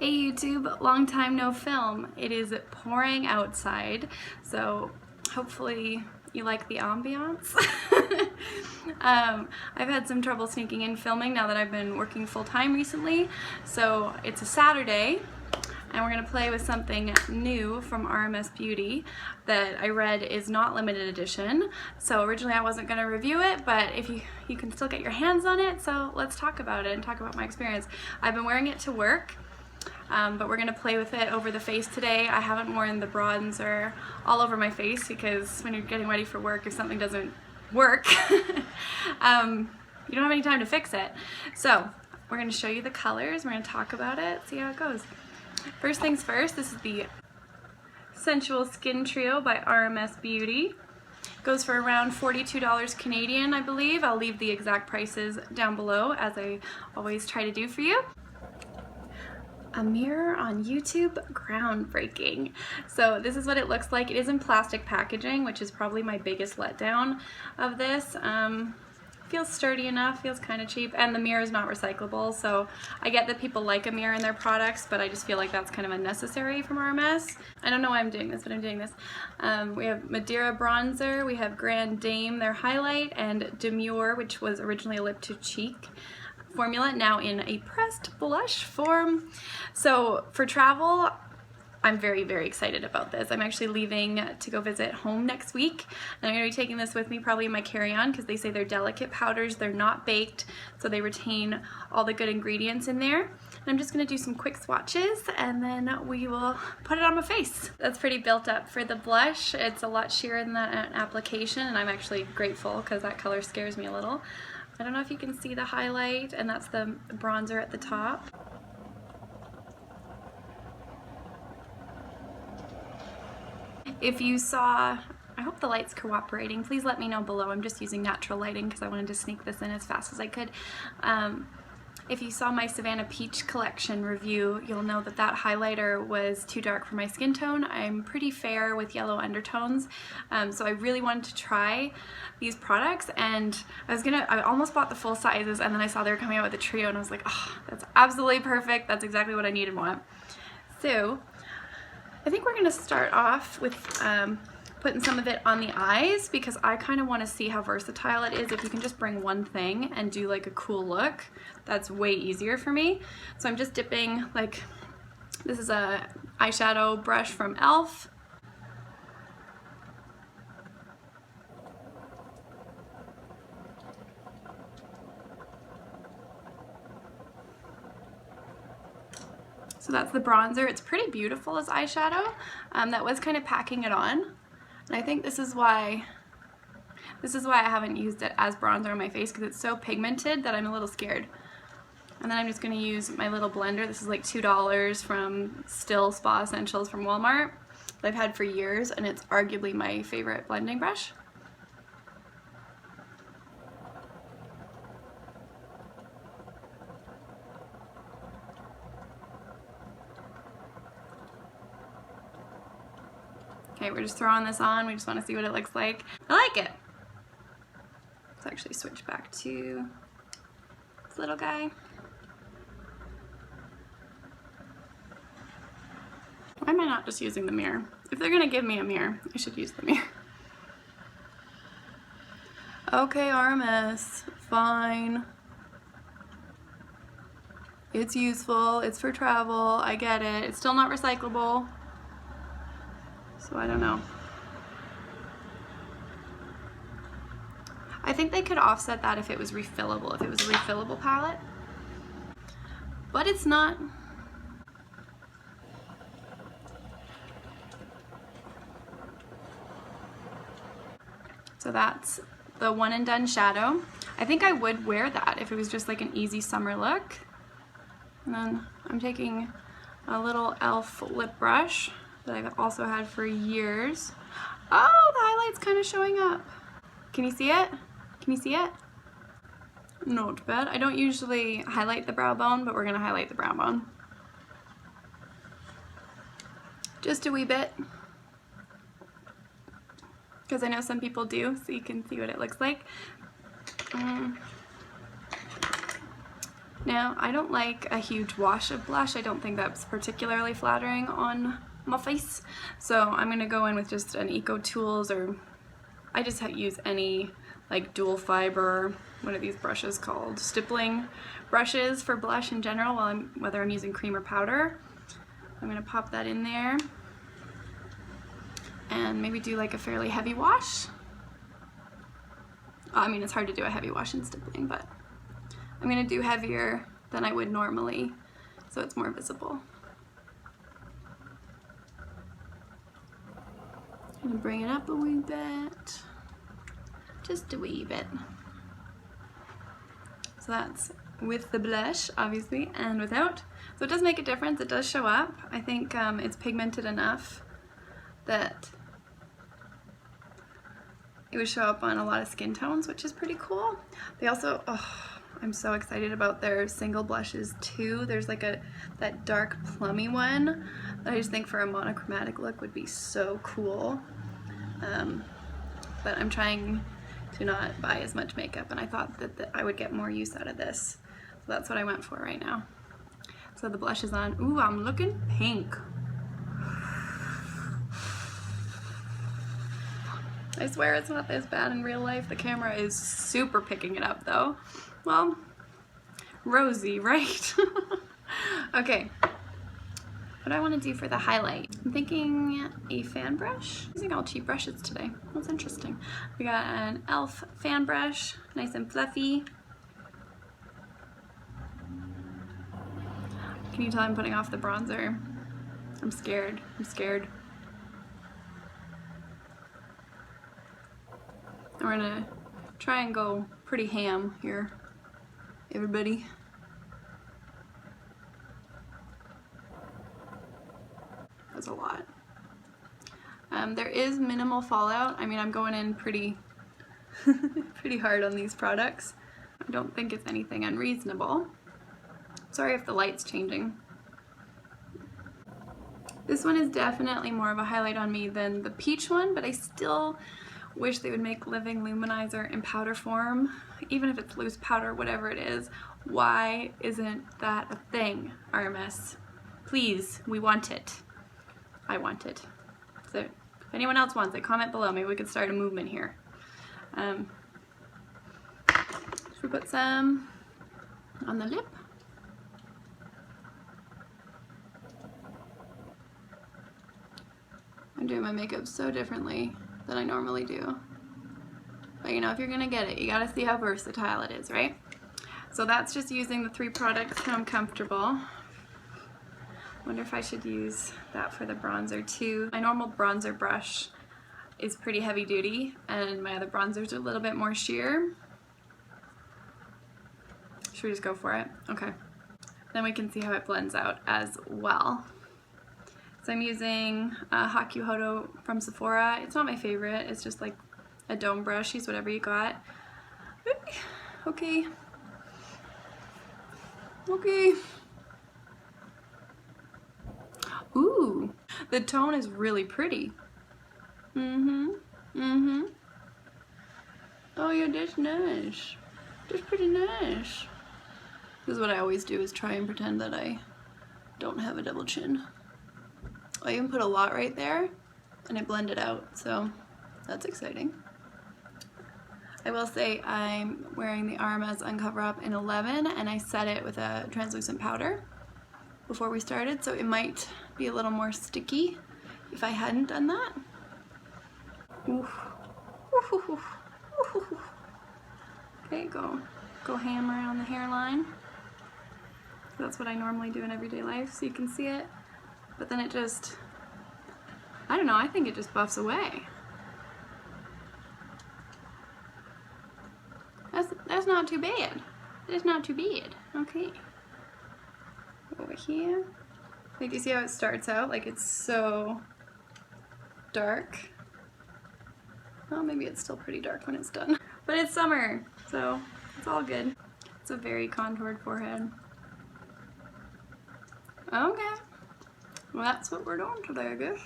Hey YouTube, long time no film. It is pouring outside, so hopefully you like the ambiance. I've had some trouble sneaking in filming now that I've been working full-time recently, so it's a Saturday and we're going to play with something new from RMS Beauty that I read is not limited edition. So originally I wasn't going to review it, but if you can still get your hands on it, so let's talk about it and talk about my experience. I've been wearing it to work. But we're going to play with it over the face today. I haven't worn the bronzer all over my face because when you're getting ready for work, if something doesn't work, you don't have any time to fix it. So we're going to show you the colors, we're going to talk about it, see how it goes. First things first, this is the Sensual Skin Trio by RMS Beauty. Goes for around $42 Canadian, I believe. I'll leave the exact prices down below as I always try to do for you. A mirror on YouTube, groundbreaking. So this is what it looks like. It is in plastic packaging, which is probably my biggest letdown of this. Feels sturdy enough, feels kind of cheap, and the mirror is not recyclable, so I get that people like a mirror in their products, but I just feel like that's kind of unnecessary from RMS. I don't know why I'm doing this, but I'm doing this. We have Madeira Bronzer, we have Grand Dame, their highlight, and Demure, which was originally a lip to cheek formula, now in a pressed blush form. So for travel, I'm very, very excited about this. I'm actually leaving to go visit home next week, and I'm going to be taking this with me probably in my carry-on because they say they're delicate powders, they're not baked, so they retain all the good ingredients in there. And I'm just going to do some quick swatches and then we will put it on my face. That's pretty built up for the blush. It's a lot sheerer than that application, and I'm actually grateful because that color scares me a little. I don't know if you can see the highlight, and that's the bronzer at the top. If you saw, I hope the light's cooperating, please let me know below. I'm just using natural lighting because I wanted to sneak this in as fast as I could. If you saw my Savannah Peach collection review, you'll know that that highlighter was too dark for my skin tone. I'm pretty fair with yellow undertones, so I really wanted to try these products, and I almost bought the full sizes, and then I saw they were coming out with a trio, and I was like, oh, that's absolutely perfect. That's exactly what I need and want. So I think we're gonna start off with putting some of it on the eyes because I kind of want to see how versatile it is. If you can just bring one thing and do like a cool look, that's way easier for me. So I'm just dipping, like, this is a eyeshadow brush from e.l.f. So that's the bronzer. It's pretty beautiful as eyeshadow. That was kind of packing it on. And I think this is why I haven't used it as bronzer on my face, because it's so pigmented that I'm a little scared. And then I'm just going to use my little blender. This is like $2 from Still Spa Essentials from Walmart that I've had for years, and it's arguably my favorite blending brush. Okay, we're just throwing this on. We just want to see what it looks like. I like it. Let's actually switch back to this little guy. Why am I not just using the mirror? If they're gonna give me a mirror, I should use the mirror. Okay, RMS, fine. It's useful, it's for travel, I get it. It's still not recyclable. So I don't know. I think they could offset that if it was refillable, if it was a refillable palette. But it's not. So that's the one and done shadow. I think I would wear that if it was just like an easy summer look. And then I'm taking a little e.l.f. lip brush that I've also had for years. Oh, the highlight's kind of showing up. Can you see it? Can you see it? Not bad. I don't usually highlight the brow bone, but we're gonna highlight the brow bone. Just a wee bit. Because I know some people do, so you can see what it looks like. Now, I don't like a huge wash of blush. I don't think that's particularly flattering on my face. So I'm going to go in with just an Eco Tools, or I just use any like dual fiber, what are these brushes called? Stippling brushes for blush in general, whether I'm using cream or powder. I'm going to pop that in there and maybe do like a fairly heavy wash. I mean, it's hard to do a heavy wash in stippling, but I'm going to do heavier than I would normally so it's more visible. I'm going to bring it up a wee bit, just a wee bit. So that's with the blush, obviously, and without. So it does make a difference, it does show up. I think it's pigmented enough that it would show up on a lot of skin tones, which is pretty cool. They also, I'm so excited about their single blushes too. There's like that dark plummy one that I just think for a monochromatic look would be so cool. But I'm trying to not buy as much makeup, and I thought that I would get more use out of this. So that's what I went for right now. So the blush is on. Ooh, I'm looking pink. I swear it's not this bad in real life. The camera is super picking it up though. Well, rosy, right? Okay, what do I want to do for the highlight? I'm thinking a fan brush. I'm using all cheap brushes today. That's interesting. We got an e.l.f. fan brush, nice and fluffy. Can you tell I'm putting off the bronzer? I'm scared. I'm scared. And we're gonna try and go pretty ham here, everybody. That's a lot. There is minimal fallout. I mean, I'm going in pretty pretty hard on these products. I don't think it's anything unreasonable. Sorry if the light's changing. This one is definitely more of a highlight on me than the peach one, but I still wish they would make Living Luminizer in powder form, even if it's loose powder, whatever it is. Why isn't that a thing, RMS? Please, we want it. I want it. So if anyone else wants it, comment below. Maybe we could start a movement here. Should we put some on the lip? I'm doing my makeup so differently than I normally do. But you know, if you're gonna get it, you gotta see how versatile it is, right? So that's just using the 3 products so I'm comfortable. Wonder if I should use that for the bronzer too. My normal bronzer brush is pretty heavy duty, and my other bronzers are a little bit more sheer. Should we just go for it? Okay. Then we can see how it blends out as well. So I'm using Haku Hodo from Sephora. It's not my favorite, it's just like a dome brush. Use whatever you got. Okay. Okay. Ooh, the tone is really pretty. Oh yeah, that's nice. That's pretty nice. This is what I always do, is try and pretend that I don't have a double chin. I even put a lot right there and it blended out, so that's exciting. I will say I'm wearing the RMS Uncover Up in 11 and I set it with a translucent powder before we started, so it might be a little more sticky if I hadn't done that. Okay, go ham around the hairline. That's what I normally do in everyday life, so you can see it. But then it just, I don't know, I think it just buffs away. That's not too bad. It's not too bad. Okay. Over here. Like, you see how it starts out? Like, it's so dark. Well, maybe it's still pretty dark when it's done. But it's summer, so it's all good. It's a very contoured forehead. Okay. Well, that's what we're doing today, I guess.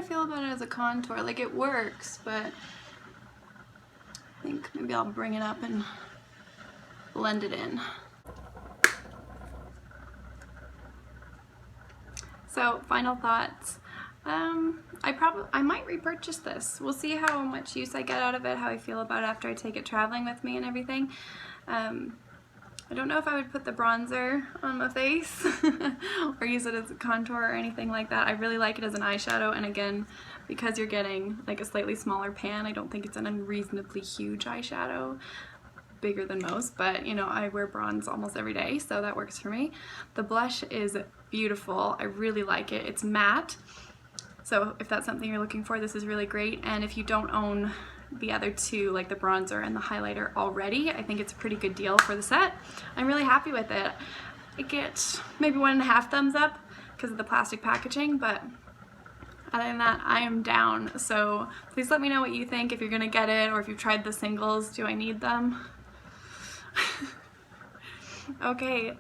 feel about it as a contour. Like, it works, but I think maybe I'll bring it up and blend it in. So, final thoughts. I might repurchase this. We'll see how much use I get out of it, how I feel about it after I take it traveling with me and everything. I don't know if I would put the bronzer on my face or use it as a contour or anything like that. I really like it as an eyeshadow, and again, because you're getting like a slightly smaller pan, I don't think it's an unreasonably huge eyeshadow, bigger than most, but you know, I wear bronze almost every day, so that works for me. The blush is beautiful. I really like it. It's matte, so if that's something you're looking for, this is really great. And if you don't own the other two, like the bronzer and the highlighter already, I think it's a pretty good deal for the set. I'm really happy with it. I get maybe 1.5 thumbs up because of the plastic packaging, but other than that, I am down. So please let me know what you think, if you're gonna get it, or if you've tried the singles. Do I need them? Okay,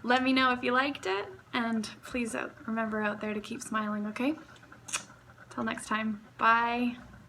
let me know if you liked it, and please remember out there to keep smiling, okay? Till next time, bye.